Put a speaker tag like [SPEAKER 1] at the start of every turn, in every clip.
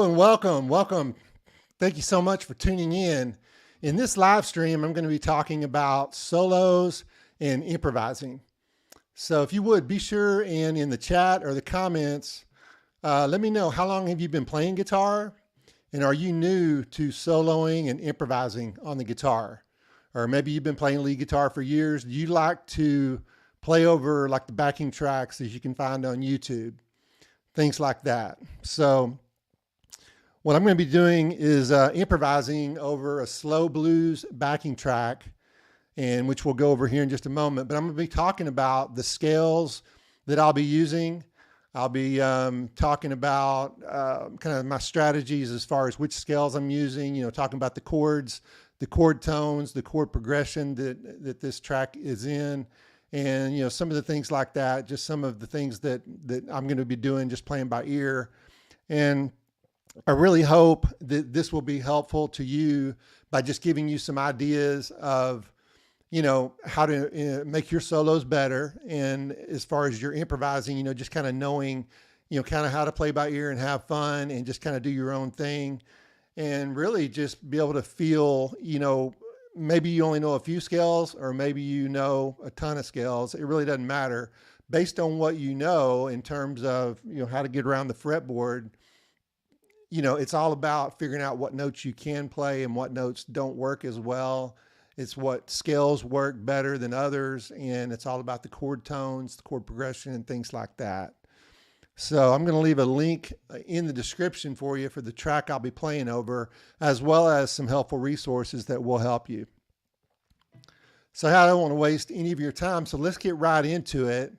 [SPEAKER 1] and welcome. Thank you so much for tuning in. In this live stream, I'm going to be talking about solos and improvising. So if you would, be sure and in the chat or the comments, let me know how long have you been playing guitar, and are you new to soloing and improvising on the guitar? Or maybe you've been playing lead guitar for years. Do you like to play over like the backing tracks that you can find on YouTube? Things like that. So what I'm going to be doing is improvising over a slow blues backing track, and which we'll go over here in just a moment. But I'm going to be talking about the scales that I'll be using. I'll be talking about kind of my strategies as far as which scales I'm using, talking about the chords, the chord tones, the chord progression that this track is in, and, some of the things like that, just some of the things that I'm going to be doing, just playing by ear. And I really hope that this will be helpful to you by just giving you some ideas of, how to make your solos better. And as far as your improvising, just kind of knowing, kind of how to play by ear and have fun and just kind of do your own thing, and really just be able to feel, maybe you only know a few scales, or maybe you know a ton of scales. It really doesn't matter. Based on what you know in terms of, how to get around the fretboard, it's all about figuring out what notes you can play and what notes don't work as well. It's what scales work better than others. And it's all about the chord tones, the chord progression, and things like that. So I'm going to leave a link in the description for you for the track I'll be playing over, as well as some helpful resources that will help you. So I don't want to waste any of your time. So let's get right into it.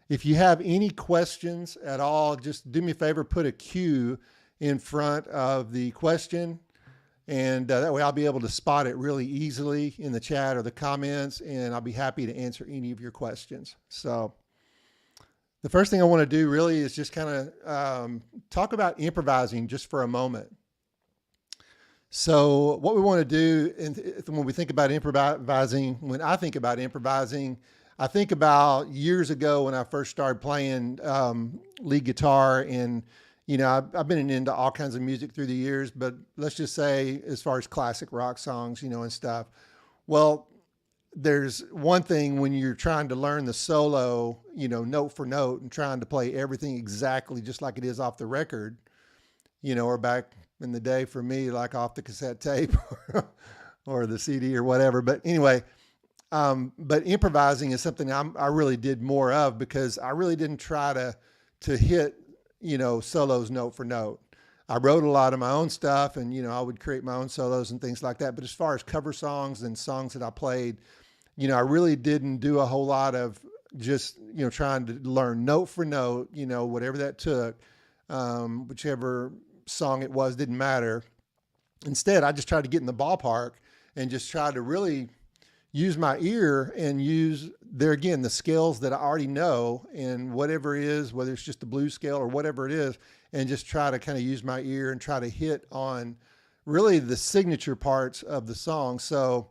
[SPEAKER 1] If you have any questions at all, just do me a favor, put a Q in front of the question, and that way I'll be able to spot it really easily in the chat or the comments, and I'll be happy to answer any of your questions. So the first thing I want to do really is just kind of talk about improvising just for a moment. So what we want to do when we think about improvising, when I think about improvising, I think about years ago when I first started playing lead guitar, and I've been into all kinds of music through the years, but let's just say as far as classic rock songs, and stuff. Well, there's one thing when you're trying to learn the solo, note for note, and trying to play everything exactly just like it is off the record, or back in the day for me, like off the cassette tape or the CD or whatever. But anyway, but improvising is something I really did more of, because I really didn't try to hit solos note for note. I wrote a lot of my own stuff, and, I would create my own solos and things like that. But as far as cover songs and songs that I played, I really didn't do a whole lot of just, trying to learn note for note, whatever that took, whichever song it was, didn't matter. Instead, I just tried to get in the ballpark and just try to really use my ear and use, there again, the scales that I already know, and whatever it is, whether it's just the blues scale or whatever it is, and just try to kind of use my ear and try to hit on really the signature parts of the song. So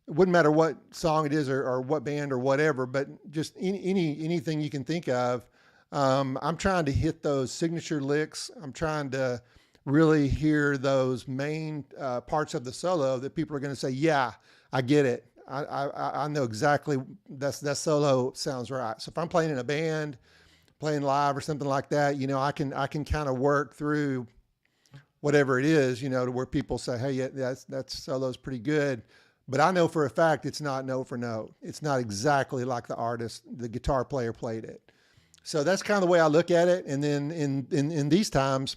[SPEAKER 1] it wouldn't matter what song it is or what band or whatever, but just anything you can think of. I'm trying to hit those signature licks. I'm trying to really hear those main parts of the solo that people are going to say, yeah, I get it. I know exactly that solo sounds right. So if I'm playing in a band, playing live or something like that, I can kind of work through whatever it is, to where people say, hey, yeah, that solo's pretty good. But I know for a fact it's not note for note. It's not exactly like the guitar player played it. So that's kind of the way I look at it. And then in these times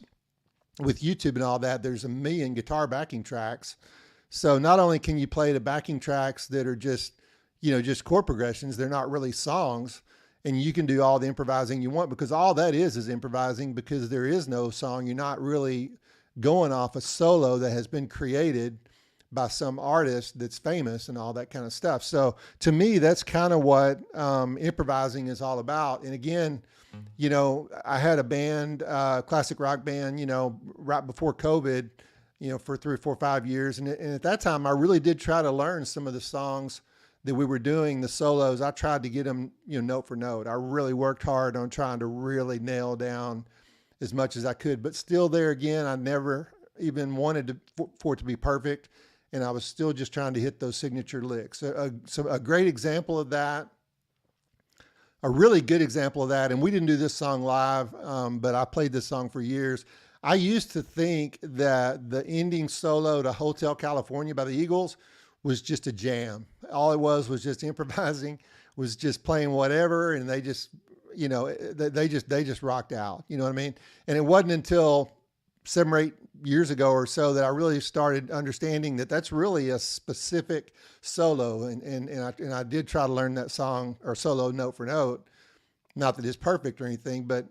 [SPEAKER 1] with YouTube and all that, there's a million guitar backing tracks. So not only can you play the backing tracks that are just chord progressions, they're not really songs, and you can do all the improvising you want, because all that is improvising, because there is no song. You're not really going off a solo that has been created by some artist that's famous and all that kind of stuff. So to me, that's kind of what improvising is all about. And again, I had a band, classic rock band, right before COVID, for 3, 4, 5 years. And at that time, I really did try to learn some of the songs that we were doing, the solos. I tried to get them, note for note. I really worked hard on trying to really nail down, as much as I could, but still there again, I never even wanted for it to be perfect. And I was still just trying to hit those signature licks. So a great example of that, a really good example of that, and we didn't do this song live, but I played this song for years. I used to think that the ending solo to Hotel California by the Eagles was just a jam. All it was just improvising, was just playing whatever, and they just, you know, they just rocked out. You know what I mean? And it wasn't until 7 or 8 years ago or so that I really started understanding that that's really a specific solo. And I did try to learn that song or solo note for note. Not that it's perfect or anything, but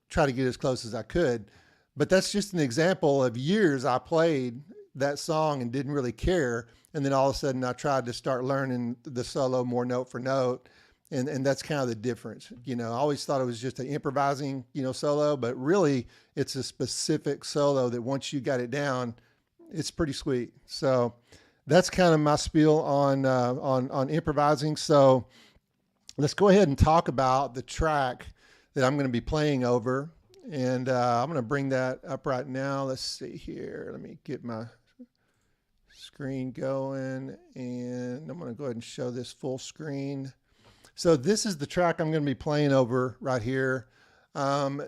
[SPEAKER 1] try to get as close as I could. But that's just an example of years I played that song and didn't really care. And then all of a sudden I tried to start learning the solo more note for note. And that's kind of the difference. You know, I always thought it was just an improvising, you know, solo, but really it's a specific solo that once you got it down, it's pretty sweet. So that's kind of my spiel on improvising. So let's go ahead and talk about the track that I'm going to be playing over. And I'm going to bring that up right now. Let's see here. Let me get my screen going, and I'm going to go ahead and show this full screen. So this is the track I'm going to be playing over right here.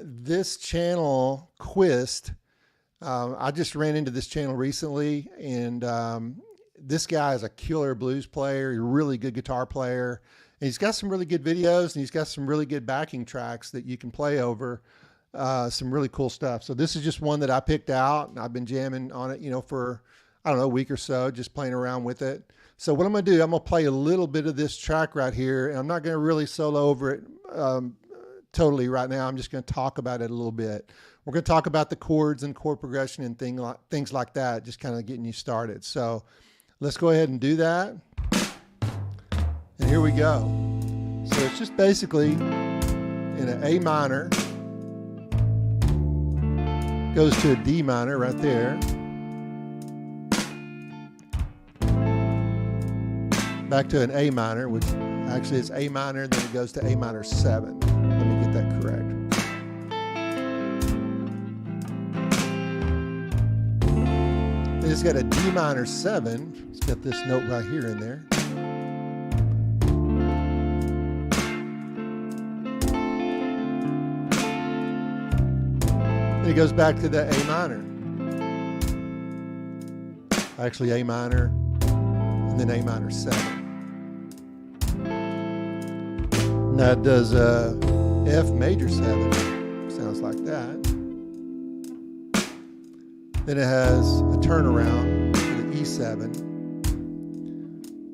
[SPEAKER 1] This channel, Quist, I just ran into this channel recently, and this guy is a killer blues player, a really good guitar player, and he's got some really good videos, and he's got some really good backing tracks that you can play over, some really cool stuff. So this is just one that I picked out, and I've been jamming on it, you know, for, I don't know, a week or so, just playing around with it. So what I'm going to do, I'm going to play a little bit of this track right here, and I'm not going to really solo over it totally right now. I'm just going to talk about it a little bit. We're going to talk about the chords and chord progression and things like that, just kind of getting you started. So let's go ahead and do that. And here we go. So it's just basically in an A minor, goes to a D minor right there. Back to an A minor, which actually is A minor, then it goes to A minor 7. Let me get that correct. Then it's got a D minor 7. It's got this note right here in there. Then it goes back to the A minor. Actually A minor, and then A minor 7. Now it does F major 7, sounds like that. Then it has a turnaround to the E7.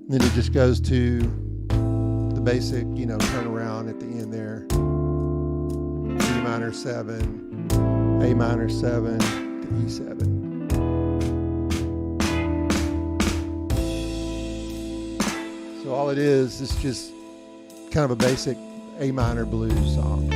[SPEAKER 1] Then it just goes to the basic, you know, turnaround at the end there. D minor 7, A minor 7 to E7. So all it is just kind of a basic A minor blues song.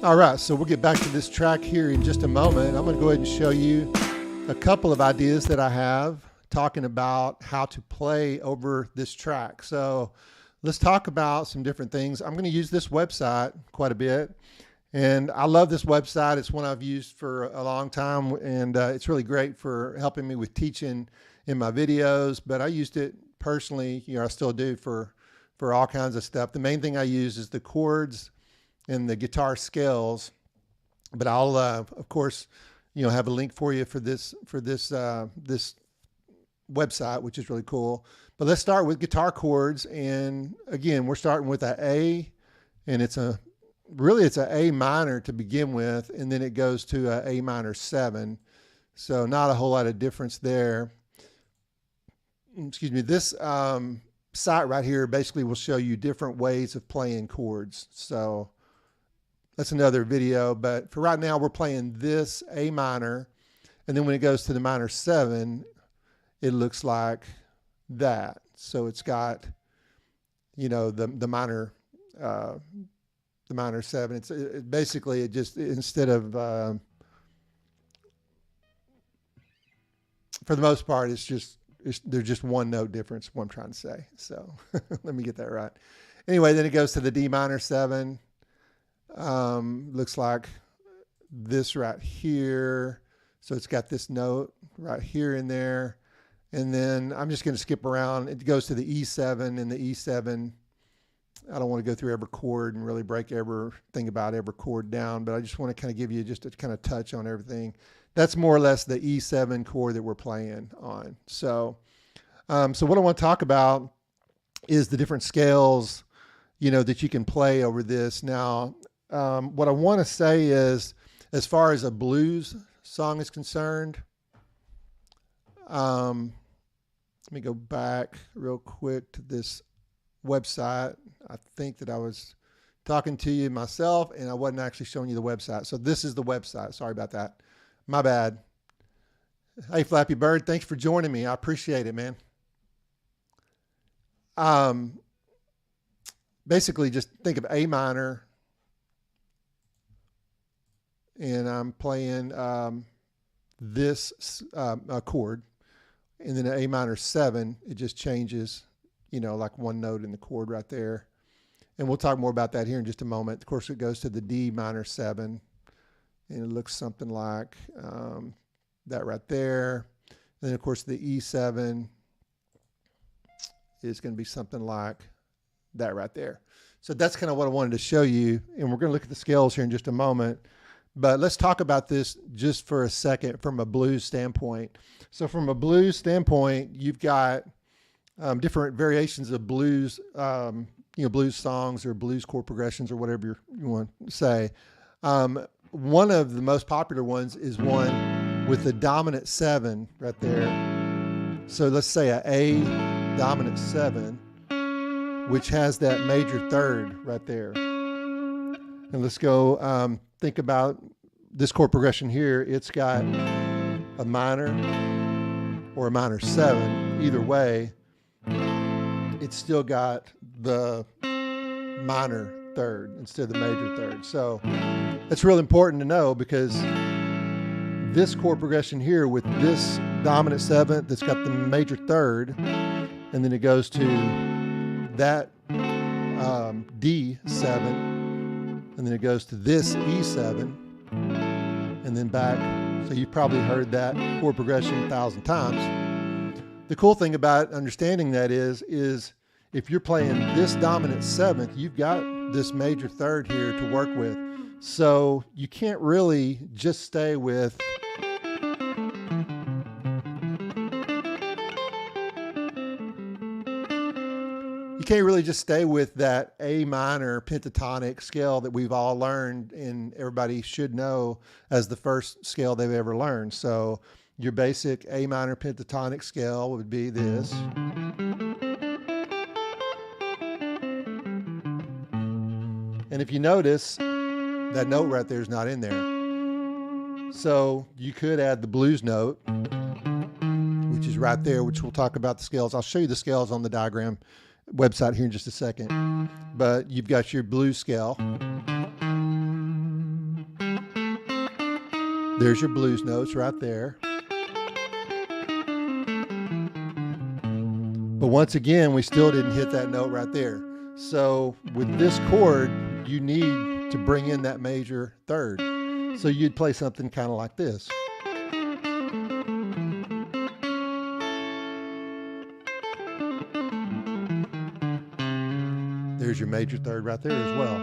[SPEAKER 1] All right, so we'll get back to this track here in just a moment. I'm going to go ahead and show you a couple of ideas that I have talking about how to play over this track. So let's talk about some different things. I'm going to use this website quite a bit, and I love this website. It's one I've used for a long time, and it's really great for helping me with teaching in my videos, but I used it personally, you know, I still do for all kinds of stuff. The main thing I use is the chords and the guitar scales, but I'll of course, you know, have a link for you for this this website, which is really cool. But let's start with guitar chords, and again, we're starting with an A, and it's a A minor to begin with, and then it goes to a A minor 7. So not a whole lot of difference there. Excuse me. This site right here basically will show you different ways of playing chords. So that's another video. But for right now, we're playing this A minor. And then when it goes to the minor 7, it looks like that. So it's got, you know, the minor 7. It's basically, it just, instead of, for the most part, there's just one note difference, what I'm trying to say. So let me get that right. Anyway, then it goes to the D minor 7. Looks like this right here. So it's got this note right here in there. And then I'm just going to skip around. It goes to the E7, and the E7, I don't want to go through every chord and really break everything about every chord down, but I just want to kind of give you just a kind of touch on everything. That's more or less the E7 chord that we're playing on. So, so what I want to talk about is the different scales, you know, that you can play over this. Now, what I want to say is, as far as a blues song is concerned, let me go back real quick to this website. I think that I was talking to you myself and I wasn't actually showing you the website. So this is the website. Sorry about that. My bad. Hey, Flappy Bird, thanks for joining me. I appreciate it, man. Basically, just think of A minor, and I'm playing this chord, and then an A minor 7, it just changes, you know, like one note in the chord right there. And we'll talk more about that here in just a moment. Of course, it goes to the D minor 7, and it looks something like that right there. And then, of course, the E7 is going to be something like that right there. So that's kind of what I wanted to show you. And we're going to look at the scales here in just a moment. But let's talk about this just for a second from a blues standpoint. So from a blues standpoint, you've got different variations of blues, you know, blues songs or blues chord progressions or whatever you want to say. One of the most popular ones is one with the dominant 7 right there. So let's say a A dominant 7, which has that major 3rd right there. And let's go think about this chord progression here. It's got a minor or a minor 7. Either way, it's still got the minor 3rd instead of the major 3rd. So that's really important to know, because this chord progression here with this dominant 7th that's got the major 3rd, and then it goes to that D7, and then it goes to this E7, and then back. So you've probably heard that chord progression 1,000 times. The cool thing about understanding that is if you're playing this dominant 7th, you've got this major 3rd here to work with. So you can't really just stay with that A minor pentatonic scale that we've all learned and everybody should know as the first scale they've ever learned. So your basic A minor pentatonic scale would be this. And if you notice, that note right there is not in there. So you could add the blues note, which is right there, which we'll talk about the scales. I'll show you the scales on the diagram website here in just a second. But you've got your blues scale. There's your blues notes right there. But once again, we still didn't hit that note right there. So with this chord, you need to bring in that major 3rd. So you'd play something kind of like this. There's your major 3rd right there as well.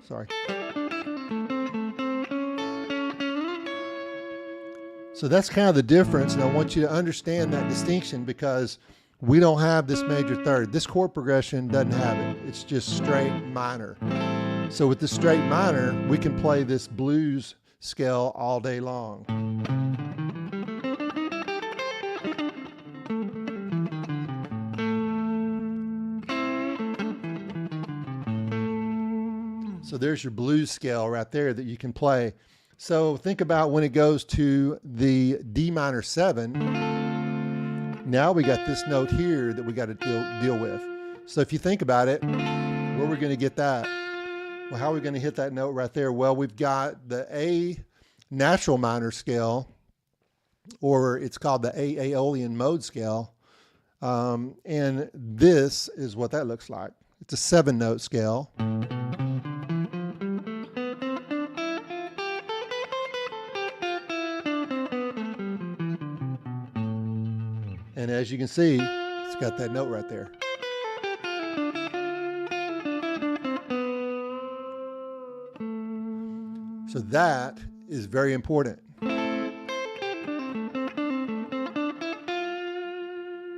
[SPEAKER 1] Sorry. So that's kind of the difference, and I want you to understand that distinction, because we don't have this major 3rd. This chord progression doesn't have it. It's just straight minor. So with the straight minor, we can play this blues scale all day long. So there's your blues scale right there that you can play. So think about when it goes to the D minor 7. Now we got this note here that we got to deal with. So if you think about it, where are we going to get that? Well, how are we going to hit that note right there? Well, we've got the A natural minor scale, or it's called the A Aeolian mode scale. And this is what that looks like. It's a 7-note scale. And as you can see, it's got that note right there. So that is very important.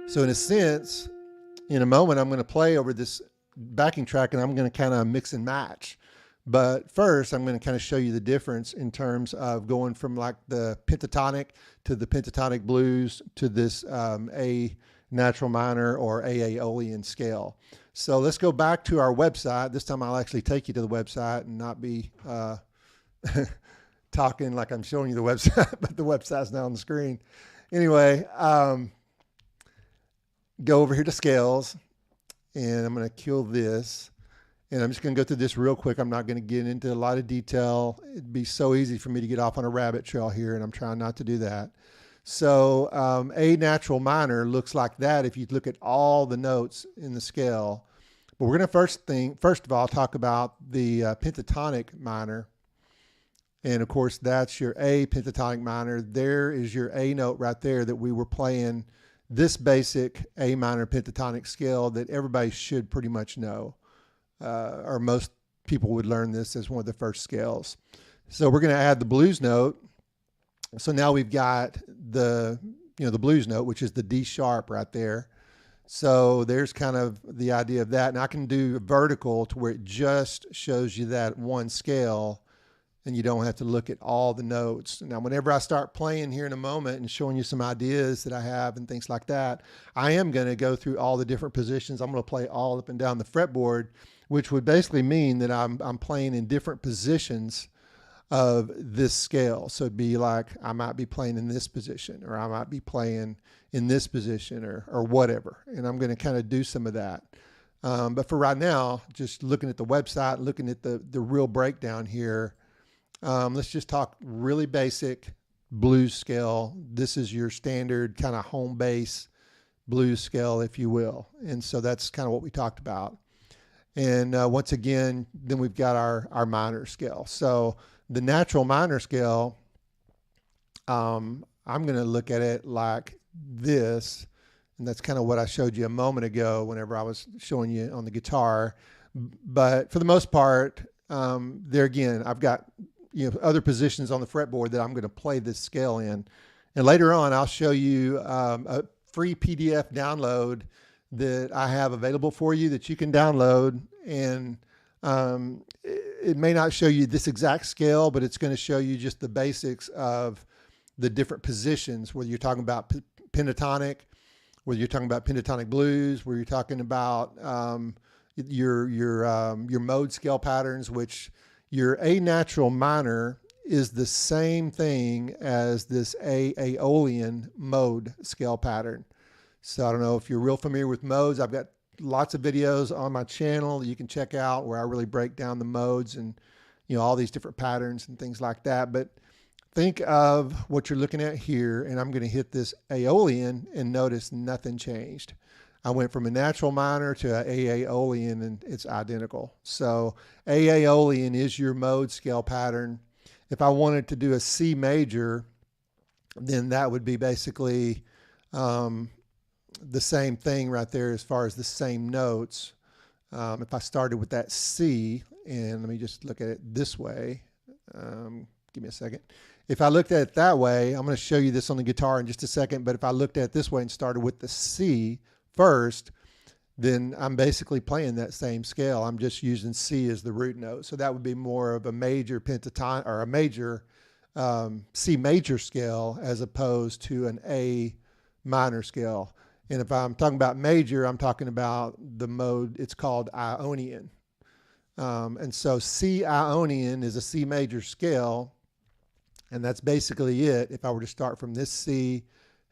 [SPEAKER 1] So in a sense, in a moment, I'm going to play over this backing track and I'm going to kind of mix and match. But first, I'm going to kind of show you the difference in terms of going from like the pentatonic to the pentatonic blues to this A natural minor or A Aeolian scale. So let's go back to our website. This time I'll actually take you to the website and not be talking like I'm showing you the website, but the website's now on the screen. Anyway, go over here to scales, and I'm going to kill this. And I'm just going to go through this real quick. I'm not going to get into a lot of detail. It'd be so easy for me to get off on a rabbit trail here, and I'm trying not to do that. So A natural minor looks like that if you look at all the notes in the scale. But we're going to first of all, talk about the pentatonic minor. And of course, that's your A pentatonic minor. There is your A note right there that we were playing, this basic A minor pentatonic scale that everybody should pretty much know. Or most people would learn this as one of the first scales. So we're going to add the blues note. So now we've got the blues note, which is the D sharp right there. So there's kind of the idea of that. And I can do vertical to where it just shows you that one scale and you don't have to look at all the notes. Now, whenever I start playing here in a moment and showing you some ideas that I have and things like that, I am going to go through all the different positions. I'm going to play all up and down the fretboard, which would basically mean that I'm playing in different positions of this scale. So it'd be like I might be playing in this position, or I might be playing in this position, or whatever. And I'm going to kind of do some of that. But for right now, just looking at the website, looking at the real breakdown here, let's just talk really basic blues scale. This is your standard kind of home base blues scale, if you will. And so that's kind of what we talked about. And once again, then we've got our minor scale. So the natural minor scale, I'm going to look at it like this. And that's kind of what I showed you a moment ago whenever I was showing you on the guitar. But for the most part, there again, I've got other positions on the fretboard that I'm going to play this scale in. And later on, I'll show you a free PDF download that I have available for you that you can download. And it may not show you this exact scale, but it's going to show you just the basics of the different positions, whether you're talking about pentatonic, whether you're talking about pentatonic blues, where you're talking about your mode scale patterns, which your A natural minor is the same thing as this A Aeolian mode scale pattern. So I don't know if you're real familiar with modes. I've got lots of videos on my channel that you can check out where I really break down the modes and all these different patterns and things like that. But think of what you're looking at here, and I'm going to hit this Aeolian and notice nothing changed. I went from a natural minor to A Aeolian, and it's identical. So A Aeolian is your mode scale pattern. If I wanted to do a C major, then that would be basically the same thing right there as far as the same notes. If I started with that C, and let me just look at it this way. Give me a second. If I looked at it that way, I'm going to show you this on the guitar in just a second, but if I looked at it this way and started with the C first, then I'm basically playing that same scale. I'm just using C as the root note. So that would be more of a major pentatonic or a major C major scale as opposed to an A minor scale. And if I'm talking about major, I'm talking about the mode, it's called Ionian. And so C Ionian is a C major scale, and that's basically it if I were to start from this C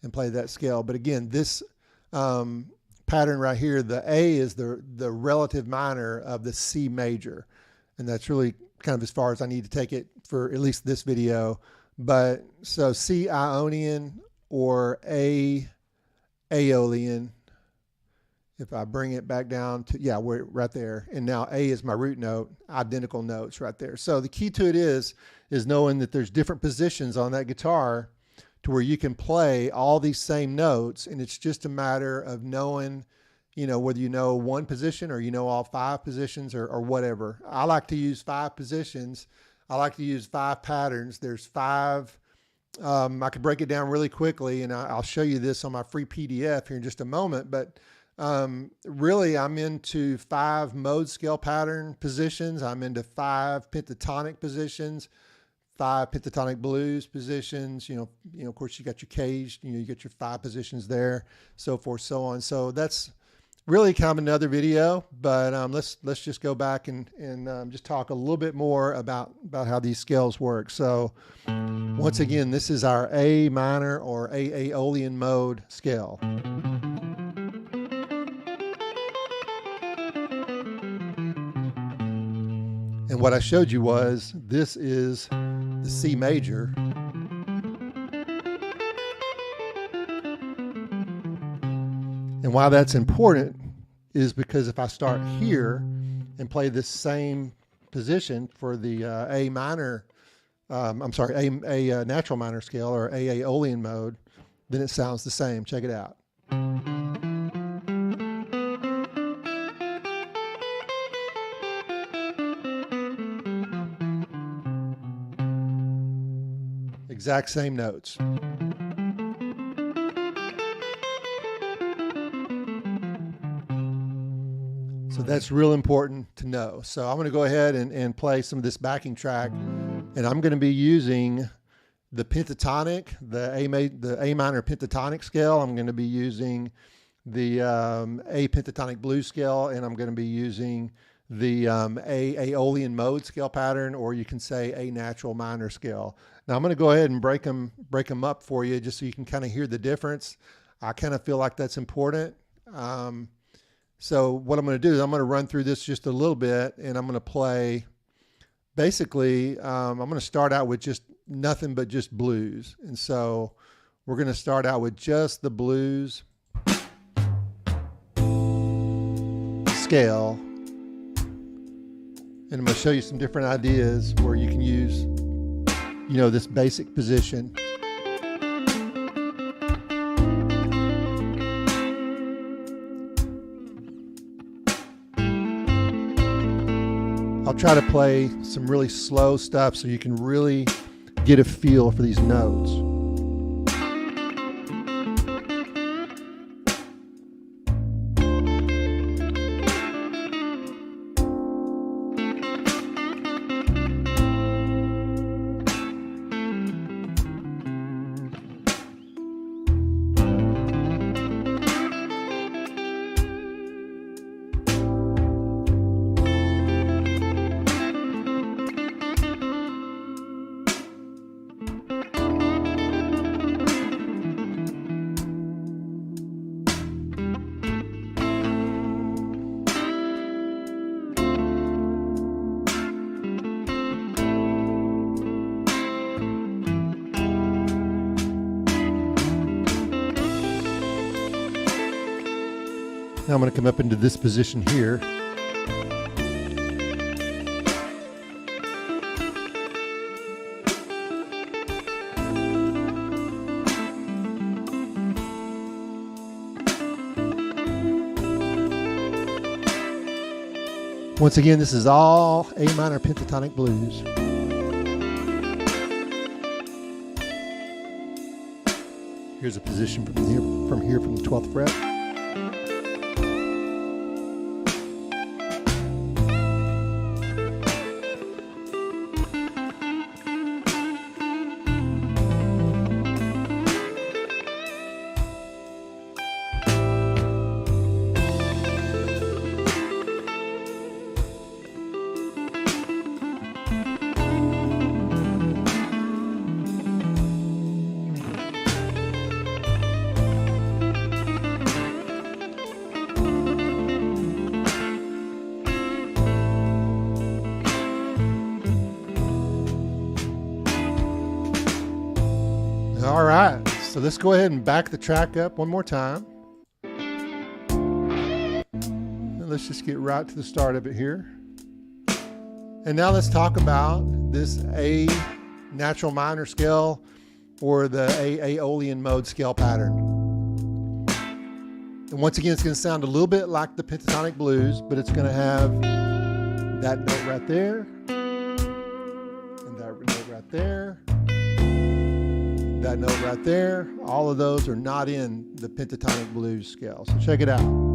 [SPEAKER 1] and play that scale. But again, this pattern right here, the A is the relative minor of the C major, and that's really kind of as far as I need to take it for at least this video. But so C Ionian or A Aeolian, if I bring it back down to, yeah, we're right there. And now A is my root note, identical notes right there. So the key to it is knowing that there's different positions on that guitar to where you can play all these same notes. And it's just a matter of knowing, you know, whether you know one position or you know all 5 positions or whatever. I like to use 5 positions. I like to use 5 patterns. There's 5. I could break it down really quickly, and I'll show you this on my free PDF here in just a moment. But really, I'm into 5 mode scale pattern positions. I'm into 5 pentatonic positions, 5 pentatonic blues positions. You know, of course, you got your caged. You know, you get your 5 positions there, so forth, so on. So that's really kind of another video. But let's just go back and just talk a little bit more about how these scales work. So once again, this is our A minor or A Aeolian mode scale. And what I showed you was this is the C major. And why that's important is because if I start here and play this same position for the A minor, a natural minor scale or A Aeolian mode, then it sounds the same. Check it out. Exact same notes. So that's real important to know. So I'm going to go ahead and play some of this backing track, and I'm going to be using the pentatonic, the A minor pentatonic scale. I'm going to be using the A pentatonic blues scale, and I'm going to be using the A Aeolian mode scale pattern, or you can say A natural minor scale. Now I'm going to go ahead and break them up for you just so you can kind of hear the difference. I kind of feel like that's important. So what I'm going to do is I'm going to run through this just a little bit, and I'm going to play, basically, I'm going to start out with just nothing but just blues. And so we're going to start out with just the blues scale. And I'm going to show you some different ideas where you can use, you know, this basic position. I'll try to play some really slow stuff so you can really get a feel for these notes. Now I'm going to come up into this position here. Once again, this is all A minor pentatonic blues. Here's a position from here from the 12th fret. All right, so let's go ahead and back the track up one more time. And let's just get right to the start of it here. And now let's talk about this A natural minor scale, or the A Aeolian mode scale pattern. And once again, it's going to sound a little bit like the pentatonic blues, but it's going to have that note right there, and that note right there, that note right there. All of those are not in the pentatonic blues scale. So check it out.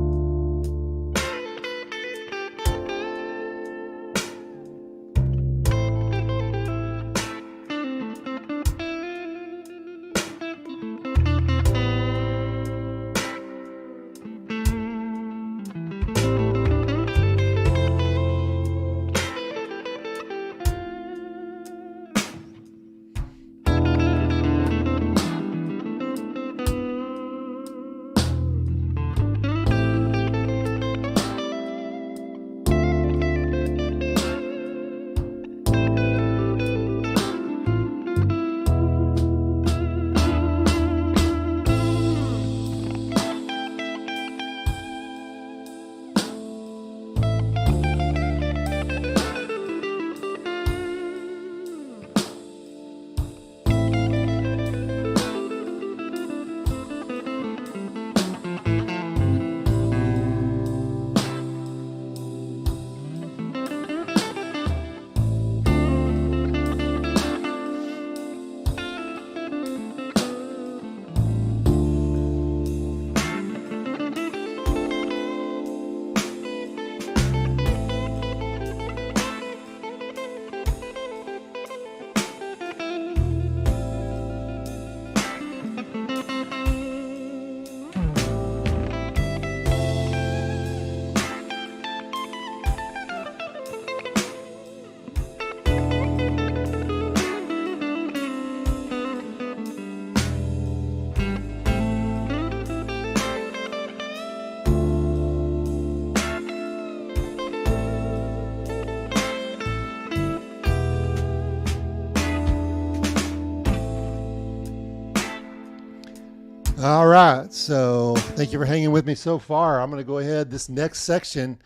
[SPEAKER 1] All right, so thank you for hanging with me so far. I'm going to go ahead. This next section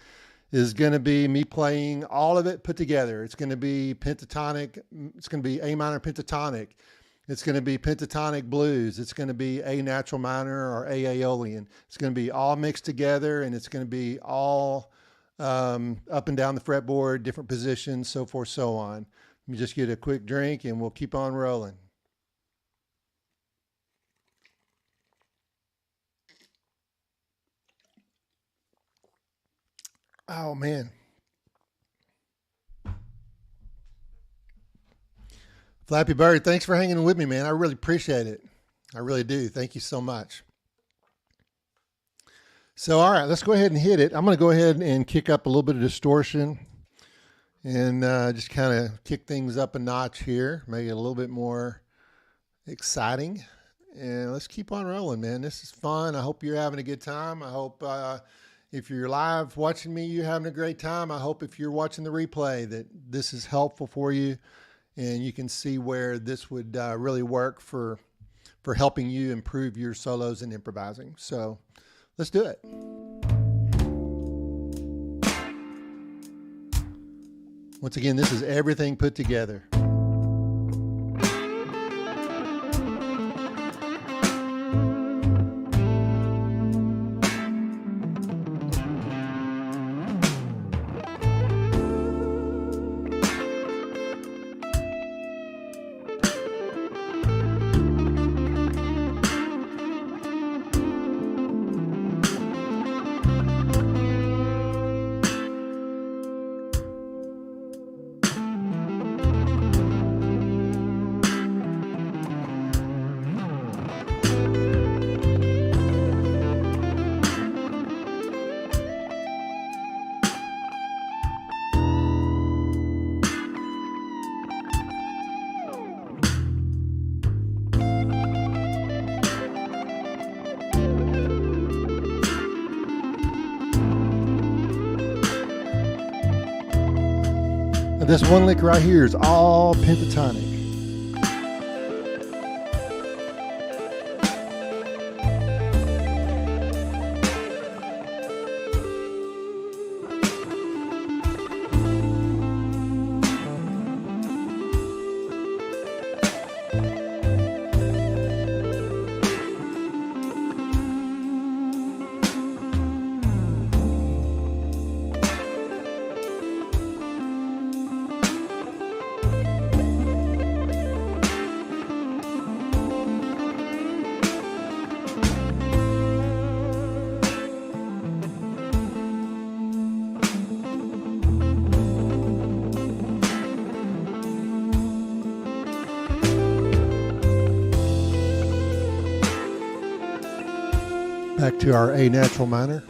[SPEAKER 1] is going to be me playing all of it put together. It's going to be pentatonic. It's going to be A minor pentatonic. It's going to be pentatonic blues. It's going to be A natural minor or A Aeolian. It's going to be all mixed together, and it's going to be all up and down the fretboard, different positions, so forth, so on. Let me just get a quick drink, and we'll keep on rolling. Oh, man. Flappy Bird, thanks for hanging with me, man. I really appreciate it. I really do. Thank you so much. So, all right, let's go ahead and hit it. I'm going to go ahead and kick up a little bit of distortion and just kind of kick things up a notch here, make it a little bit more exciting. And let's keep on rolling, man. This is fun. I hope you're having a good time. I hope if you're live watching me, you're having a great time. I hope if you're watching the replay that this is helpful for you and you can see where this would really work for helping you improve your solos and improvising. So let's do it. Once again, this is everything put together. This one lick right here is all pentatonic. Back to our A natural minor,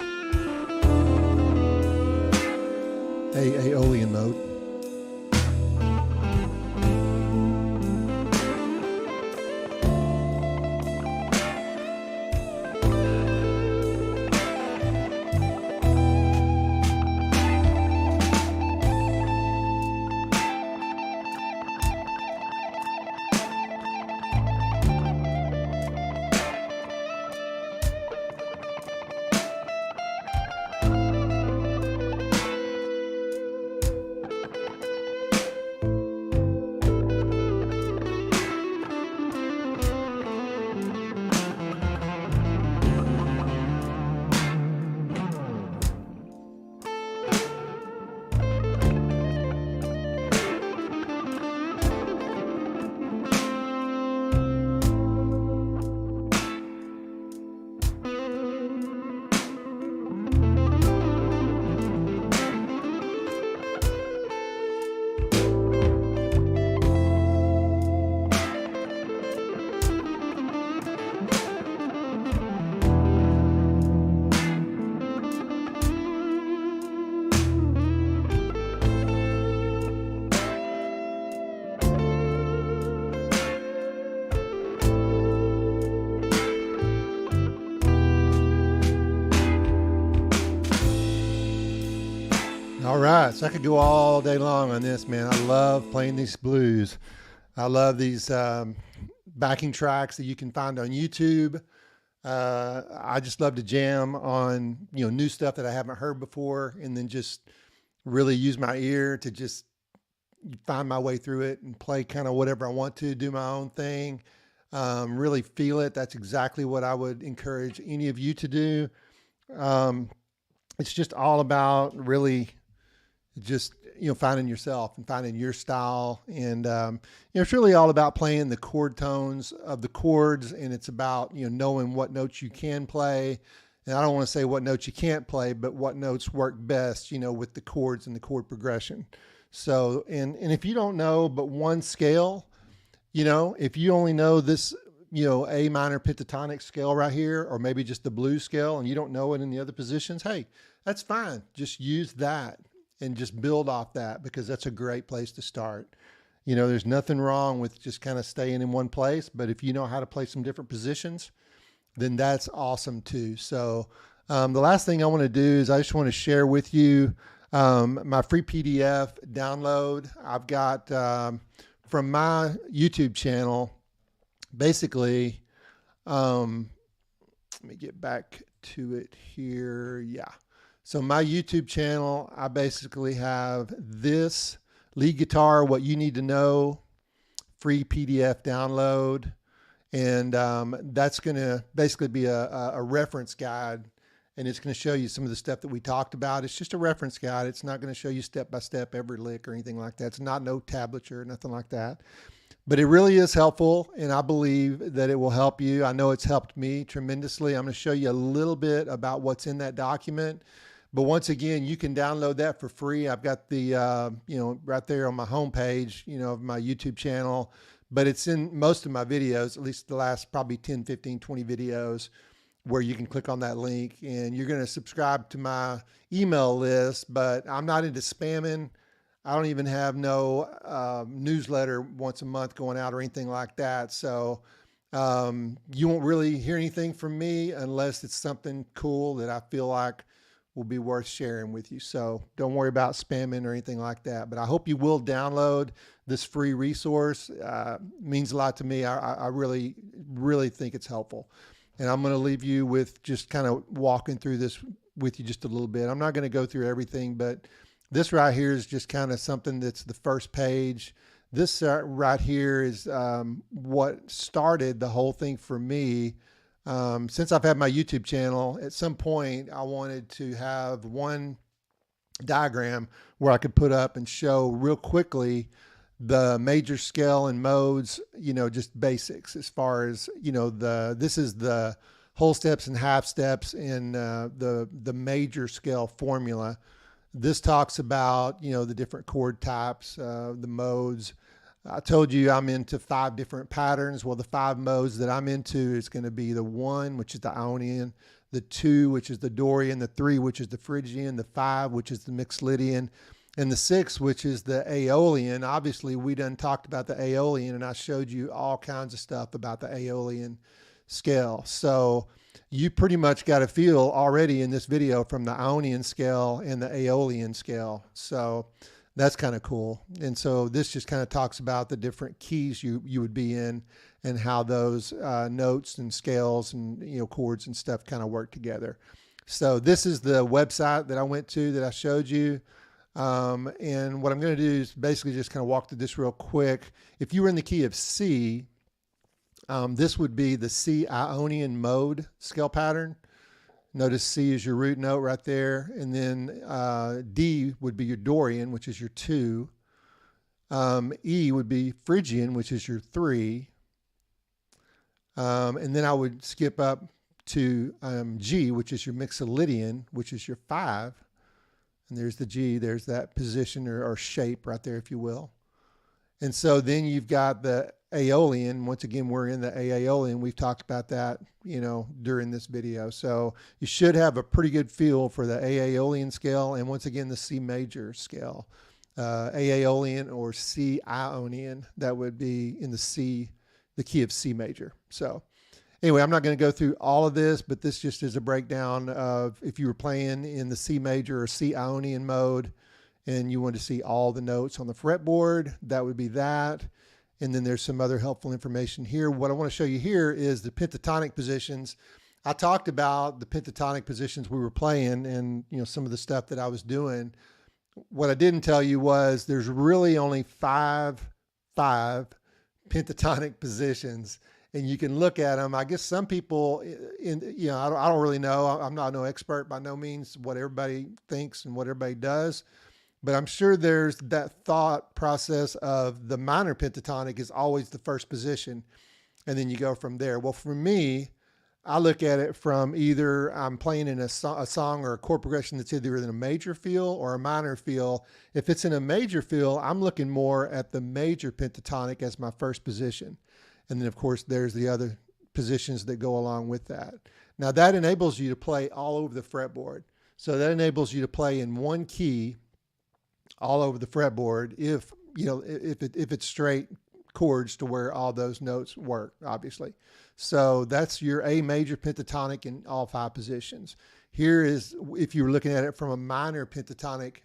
[SPEAKER 1] A Aeolian mode. All right, so I could go all day long on this, man. I love playing these blues. I love these backing tracks that you can find on YouTube. I just love to jam on, new stuff that I haven't heard before, and then just really use my ear to just find my way through it and play kind of whatever I want to, do my own thing, really feel it. That's exactly what I would encourage any of you to do. It's just all about really just, finding yourself and finding your style. And, it's really all about playing the chord tones of the chords. And it's about, knowing what notes you can play. And I don't want to say what notes you can't play, but what notes work best, with the chords and the chord progression. So, and if you don't know but one scale, if you only know this, A minor pentatonic scale right here, or maybe just the blues scale, and you don't know it in the other positions, hey, that's fine. Just use that and just build off that, because that's a great place to start. There's nothing wrong with just kind of staying in one place, but if you know how to play some different positions, then that's awesome too. So the last thing I want to do is I just want to share with you my free PDF download. I've got from my YouTube channel, basically, let me get back to it here. Yeah. So my YouTube channel, I basically have this lead guitar, what you need to know, free PDF download. And that's going to basically be a reference guide. And it's going to show you some of the stuff that we talked about. It's just a reference guide. It's not going to show you step by step every lick or anything like that. It's not no tablature, nothing like that. But it really is helpful, and I believe that it will help you. I know it's helped me tremendously. I'm going to show you a little bit about what's in that document. But once again, you can download that for free. I've got the, right there on my homepage, of my YouTube channel. But it's in most of my videos, at least the last probably 10, 15, 20 videos, where you can click on that link. And you're going to subscribe to my email list. But I'm not into spamming. I don't even have no newsletter once a month going out or anything like that. So you won't really hear anything from me unless it's something cool that I feel like will be worth sharing with you. So don't worry about spamming or anything like that. But I hope you will download this free resource. It means a lot to me. I really, really think it's helpful. And I'm going to leave you with just kind of walking through this with you just a little bit. I'm not going to go through everything, but this right here is just kind of something that's the first page. This right here is what started the whole thing for me. Since I've had my YouTube channel, at some point I wanted to have one diagram where I could put up and show real quickly the major scale and modes, just basics as far as, this is the whole steps and half steps in the major scale formula. This talks about, the different chord types, the modes. I told you I'm into 5 different patterns. Well, the 5 modes that I'm into is going to be the 1, which is the Ionian, the 2, which is the Dorian, the 3, which is the Phrygian, the 5, which is the Mixolydian, and the 6, which is the Aeolian. Obviously, we done talked about the Aeolian, and I showed you all kinds of stuff about the Aeolian scale. So you pretty much got a feel already in this video from the Ionian scale and the Aeolian scale. So that's kind of cool. And so this just kind of talks about the different keys you would be in and how those notes and scales and chords and stuff kind of work together. So this is the website that I went to that I showed you. And what I'm going to do is basically just kind of walk through this real quick. If you were in the key of C, this would be the C Ionian mode scale pattern. Notice C is your root note right there. And then D would be your Dorian, which is your 2. E would be Phrygian, which is your 3. And then I would skip up to G, which is your Mixolydian, which is your 5. And there's the G, there's that position or shape right there, if you will. And so then you've got the Aeolian. Once again, we're in the Aeolian. We've talked about that, during this video. So you should have a pretty good feel for the Aeolian scale. And once again, the C major scale, Aeolian or C Ionian, that would be in the key of C major. So anyway, I'm not going to go through all of this, but this just is a breakdown of if you were playing in the C major or C Ionian mode and you want to see all the notes on the fretboard, that would be that. And then there's some other helpful information here. What I want to show you here is the pentatonic positions. I talked about the pentatonic positions we were playing and some of the stuff that I was doing. What I didn't tell you was there's really only five pentatonic positions, and you can look at them. I guess some people I don't really know. I'm not no expert by no means what everybody thinks and what everybody does. But I'm sure there's that thought process of the minor pentatonic is always the first position, and then you go from there. Well, for me, I look at it from either I'm playing in a song or a chord progression that's either in a major feel or a minor feel. If it's in a major feel, I'm looking more at the major pentatonic as my first position. And then, of course, there's the other positions that go along with that. Now, that enables you to play all over the fretboard. So that enables you to play in one key all over the fretboard if it's straight chords to where all those notes work, obviously. So that's your A major pentatonic in all 5 positions. Here is if you were looking at it from a minor pentatonic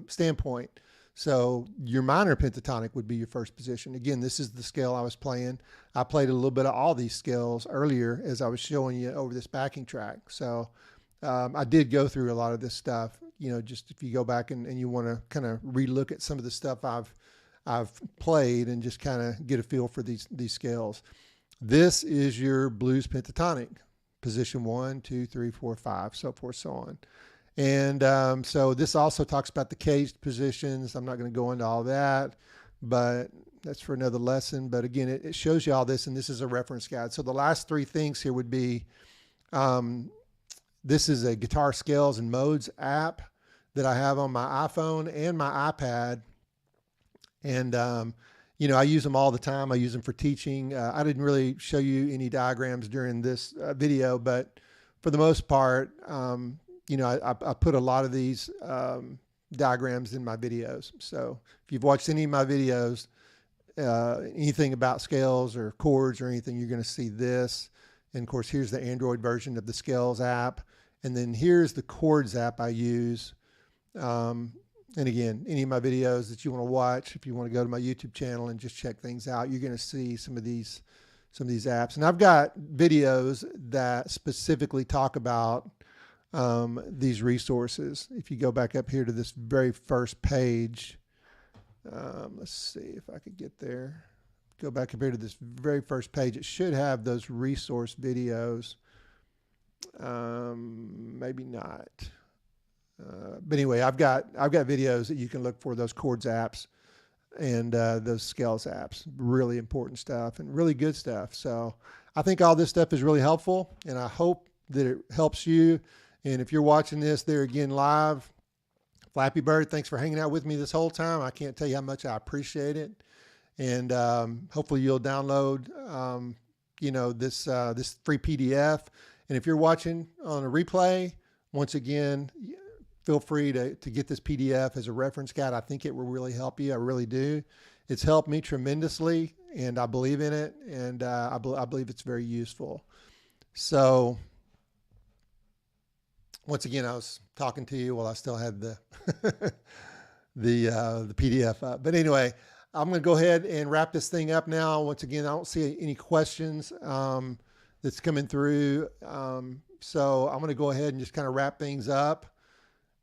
[SPEAKER 1] standpoint. So your minor pentatonic would be your first position. Again, this is the scale I was playing. I played a little bit of all these scales earlier as I was showing you over this backing track. So I did go through a lot of this stuff, just if you go back and you want to kind of relook at some of the stuff I've played and just kind of get a feel for these scales. This is your blues pentatonic, position 1, 2, 3, 4, 5, so forth, so on. And so this also talks about the caged positions. I'm not going to go into all that, but that's for another lesson. But again, it shows you all this, and this is a reference guide. So the last 3 things here would be, this is a guitar scales and modes app that I have on my iPhone and my iPad. And, I use them all the time. I use them for teaching. I didn't really show you any diagrams during this video, but for the most part, I put a lot of these diagrams in my videos. So if you've watched any of my videos, anything about scales or chords or anything, you're going to see this. And of course, here's the Android version of the Scales app. And then here's the Chords app I use. And again, any of my videos that you want to watch, if you want to go to my YouTube channel and just check things out, you're going to see some of these apps. And I've got videos that specifically talk about these resources. If you go back up here to this very first page, let's see if I could get there. Go back up here to this very first page. It should have those resource videos. Maybe not. But anyway, I've got videos that you can look for, those Chords apps and those Scales apps. Really important stuff and really good stuff. So I think all this stuff is really helpful, and I hope that it helps you. And if you're watching this there again live, Flappy Bird, thanks for hanging out with me this whole time. I can't tell you how much I appreciate it. And hopefully you'll download, this free PDF. And if you're watching on a replay, once again, feel free to get this PDF as a reference guide. I think it will really help you. I really do. It's helped me tremendously, and I believe in it, and I believe it's very useful. So once again, I was talking to you while I still had the the PDF up. But anyway, I'm going to go ahead and wrap this thing up now. Once again, I don't see any questions that's coming through. So I'm going to go ahead and just kind of wrap things up.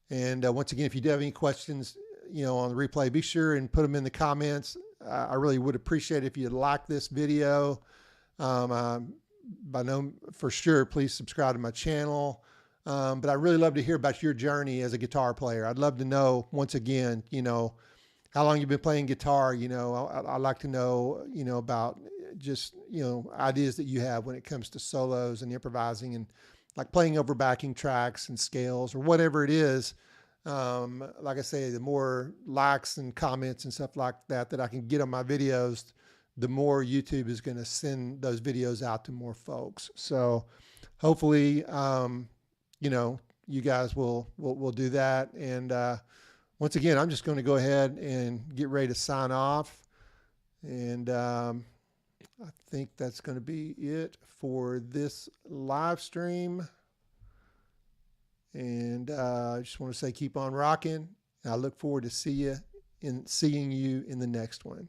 [SPEAKER 1] And once again, if you do have any questions, on the replay, be sure and put them in the comments. I really would appreciate it if you'd like this video. For sure, please subscribe to my channel. But I'd really love to hear about your journey as a guitar player. I'd love to know, once again, how long you've been playing guitar. I'd like to know, about just, ideas that you have when it comes to solos and improvising and like playing over backing tracks and scales or whatever it is. Like I say, the more likes and comments and stuff like that I can get on my videos, the more YouTube is going to send those videos out to more folks. So hopefully, you guys will do that. And once again, I'm just going to go ahead and get ready to sign off. And I think that's going to be it for this live stream. And I just want to say keep on rocking. I look forward to seeing you in the next one.